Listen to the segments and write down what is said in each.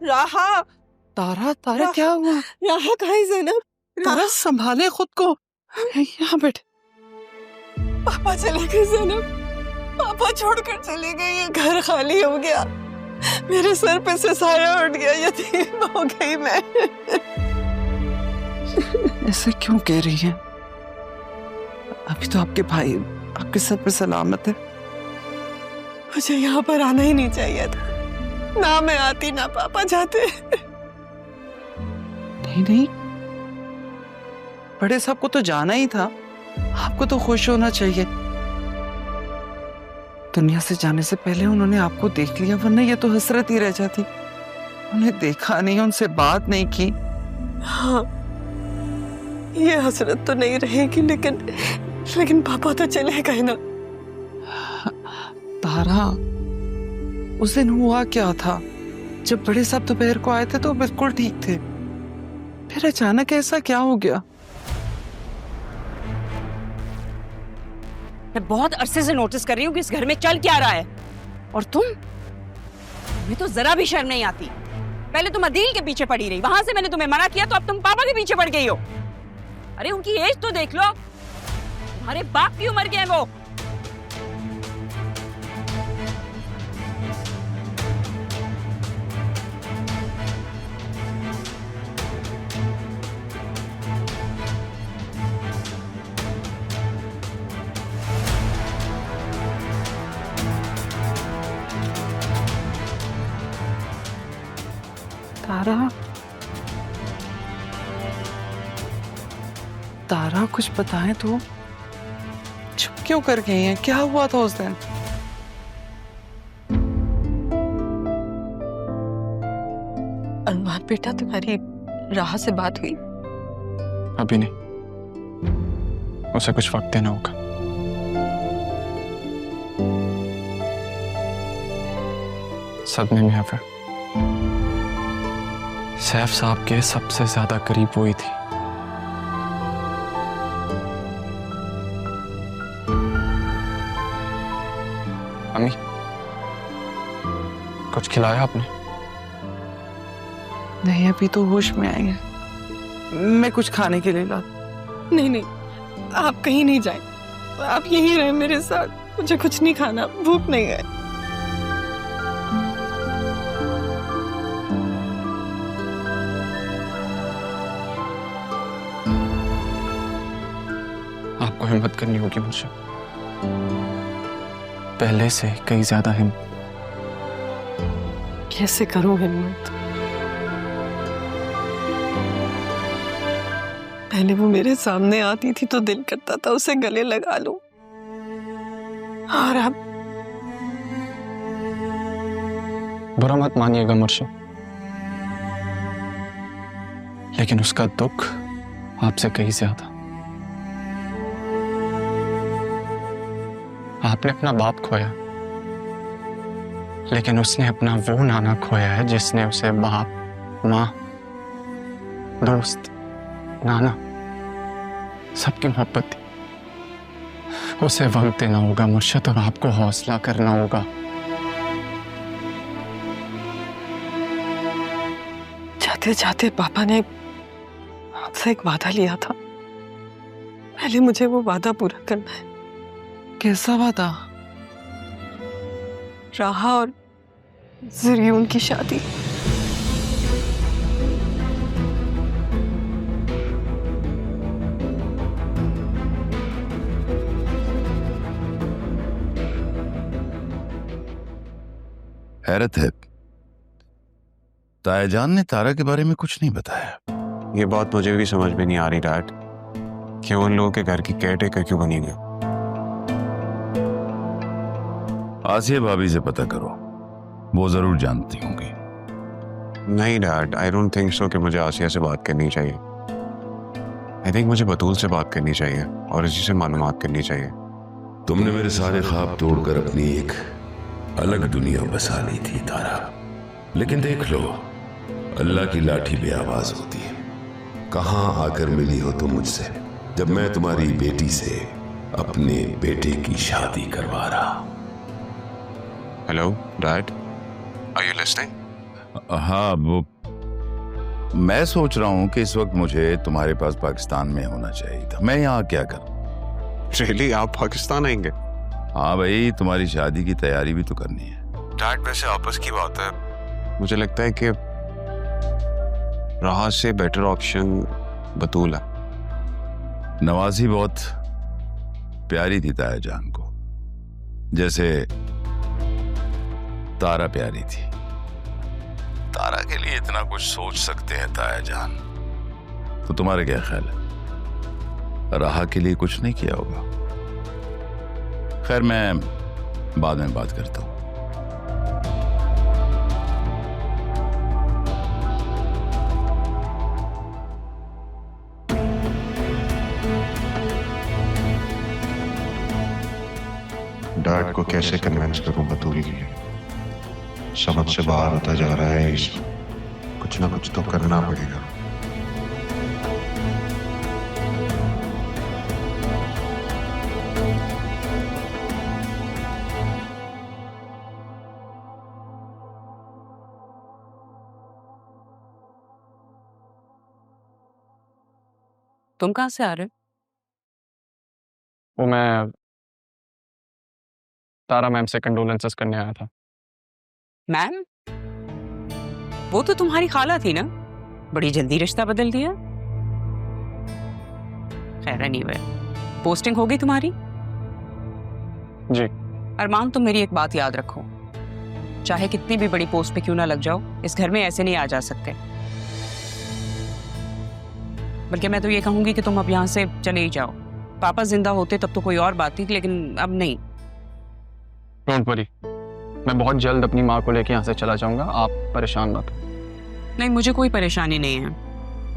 राहा। तारा तारा क्या हुआ? राहा कहाँ है ज़ैनब? तारा संभाले खुद को, यहाँ बैठ। पापा चले गए ज़ैनब, पापा छोड़कर चले गए, ये घर खाली हो गया, मेरे सर पे से साया उठ गया, यतीम हो गई मैं। ऐसे क्यों कह रही है? अभी तो आपके भाई आपके सर पे सलामत है। मुझे यहाँ पर आना ही नहीं चाहिए था, ना मैं आती ना पापा जाते। नहीं नहीं, बड़े साहब को तो जाना ही था, आपको तो खुश होना चाहिए। दुनिया से जाने से पहले उन्होंने आपको देख लिया, वरना ये तो हसरत ही रह जाती। उन्हें देखा नहीं, उनसे बात नहीं की। हाँ, ये हसरत तो नहीं रहेगी, लेकिन पापा तो चले गए ना। तारा, उस दिन हुआ क्या था? जब बड़े साहब दोपहर को आए थे तो बिल्कुल ठीक थे, फिर अचानक ऐसा क्या हो गया? मैं बहुत अरसे से नोटिस कर रही हूँ कि इस घर में चल क्या रहा है, और तुम्हें तो जरा भी शर्म नहीं आती। पहले तुम अदील के पीछे पड़ी रही, वहां से मैंने तुम्हें मना किया तो अब तुम पापा के पीछे पड़ गई हो। अरे उनकी एज तो देख लो, तुम्हारे बाप की उम्र के हैं वो। तारा, तारा कुछ बताएं तो। चुप क्यों कर गई हैं? क्या हुआ था उस दिन? अनवार बेटा, तुम्हारी राह से बात हुई? अभी नहीं, उसे कुछ वक्त देना होगा। सदमे में है फिर। सैफ साहब के सबसे ज्यादा करीब वही थी। अम्मी, कुछ खिलाया आपने? नहीं, अभी तो होश में आई है। मैं कुछ खाने के लिए ला। नहीं, आप कहीं नहीं जाए, आप यहीं रहे मेरे साथ। मुझे कुछ नहीं खाना, भूख नहीं है। आपको हिम्मत करनी होगी मुझसे, पहले से कहीं ज्यादा हिम्मत। कैसे करूं हिम्मत? पहले वो मेरे सामने आती थी तो दिल करता था उसे गले लगा लूं, और अब बुरा मत मानिएगा मुर्शद, लेकिन उसका दुख आपसे कहीं ज्यादा। आपने अपना बाप खोया, लेकिन उसने अपना वो नाना खोया है जिसने उसे बाप, माँ, दोस्त, नाना सबकी मोहब्बत दी। उसे वक्त देना होगा मुर्शद, और आपको हौसला करना होगा। जाते जाते पापा ने आपसे एक वादा लिया था, पहले मुझे वो वादा पूरा करना है। कैसा वादा? राहा और ज़रियून की शादी। हैरत है, तायाजान ने तारा के बारे में कुछ नहीं बताया। ये बात मुझे भी समझ में नहीं आ रही डैड, कि उन लोगों के घर की केयरटेकर क्यों बनी गई। आसिया भाभी से पता करो, वो जरूर जानती होंगी। नहीं dad, I don't think so कि मुझे आसिया से बात करनी चाहिए। आई थिंक मुझे बतूल से बात करनी चाहिए और इसी से मालूमात करनी चाहिए। तुमने मेरे सारे ख्वाब तोड़कर अपनी एक अलग दुनिया बसा ली थी तारा, लेकिन देख लो, अल्लाह की लाठी बेआवाज होती है। कहां आकर मिली हो तुम मुझसे, जब मैं तुम्हारी बेटी से अपने बेटे की शादी करवा रहा। Hello dad, are you listening? हाँ, वो मैं सोच रहा हूँ कि इस वक्त मुझे तुम्हारे पास पाकिस्तान में होना चाहिए था। मैं यहाँ क्या करूँ? रियली आप पाकिस्तान आएंगे? हाँ भाई, तुम्हारी शादी की तैयारी भी तो करनी है। डैड वैसे आपस की बात है, मुझे लगता है कि राह से बेटर ऑप्शन बतूल है। नवाजी बहुत प्यारी थी ताया जान को, जैसे तारा प्यारी थी। तारा के लिए इतना कुछ सोच सकते हैं ताया जान, तो तुम्हारा क्या ख्याल है? राह के लिए कुछ नहीं किया होगा। खैर, मैं बाद में बात करता हूं। डैड को कैसे कन्विंस करूं बतूल के लिए? समझ से बाहर होता जा रहा है। कुछ ना कुछ तो करना पड़ेगा। तुम कहाँ से आ रहे हो? वो मैं तारा मैम से कंडोलेंसेस करने आया था। मैम? वो तो तुम्हारी खाला थी ना? बड़ी जल्दी रिश्ता बदल दिया। खैर एनीवे, पोस्टिंग हो गई तुम्हारी? जी। अरमान, तुम मेरी एक बात याद रखो, चाहे कितनी भी बड़ी पोस्ट पे क्यों ना लग जाओ, इस घर में ऐसे नहीं आ जा सकते। बल्कि मैं तो ये कहूंगी कि तुम अब यहाँ से चले ही जाओ। पापा जिंदा होते तब तो कोई और बात थी, लेकिन अब नहीं। डोंट वरी, मैं बहुत जल्द अपनी माँ को लेके यहाँ से चला जाऊंगा, आप परेशान मत। नहीं, मुझे कोई परेशानी नहीं है,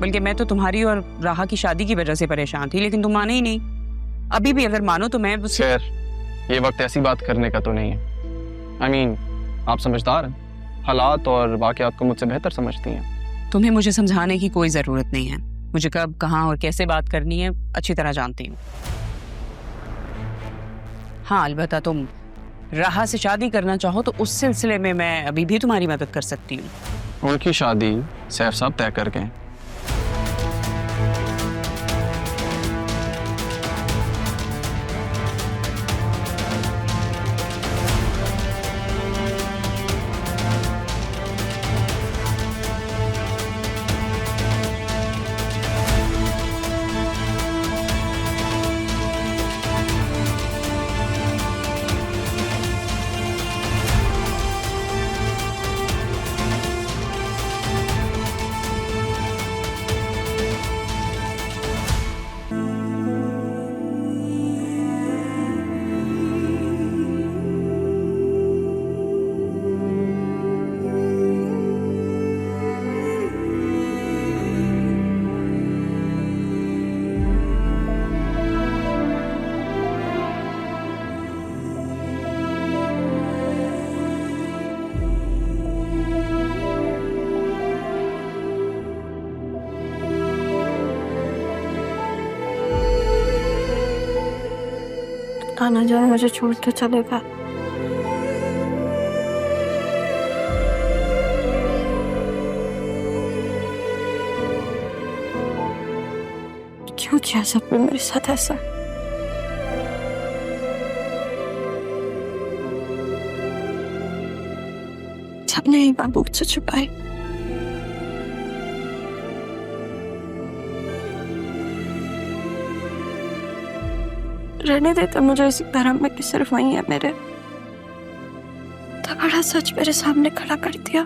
बल्कि मैं तो तुम्हारी और राहा की शादी की वजह से परेशान थी, लेकिन तुम माने ही नहीं। अभी भी अगर मानो तो मैं खैर, ये वक्त ऐसी बात करने का तो नहीं है। I mean, आप समझदार हैं, हालात और वाकयात को मुझसे बेहतर समझती हैं। तुम्हें मुझे समझाने की कोई जरूरत नहीं है। मुझे कब, कहाँ और कैसे बात करनी है अच्छी तरह जानती हूँ। हाँ, अलबत्ता तुम राहा से शादी करना चाहो तो उस सिलसिले में मैं अभी भी तुम्हारी मदद कर सकती हूँ। उनकी शादी सैफ साहब तय कर गए। आना जाए मुझे छोड़ के चलेगा। क्यों किया सबने मेरे साथ ऐसा? सबने ही बाबू से छुपाई। रहने देता मुझे इसी तरह में कि सिर्फ वही है मेरे। तो बड़ा सच मेरे सामने खड़ा कर दिया।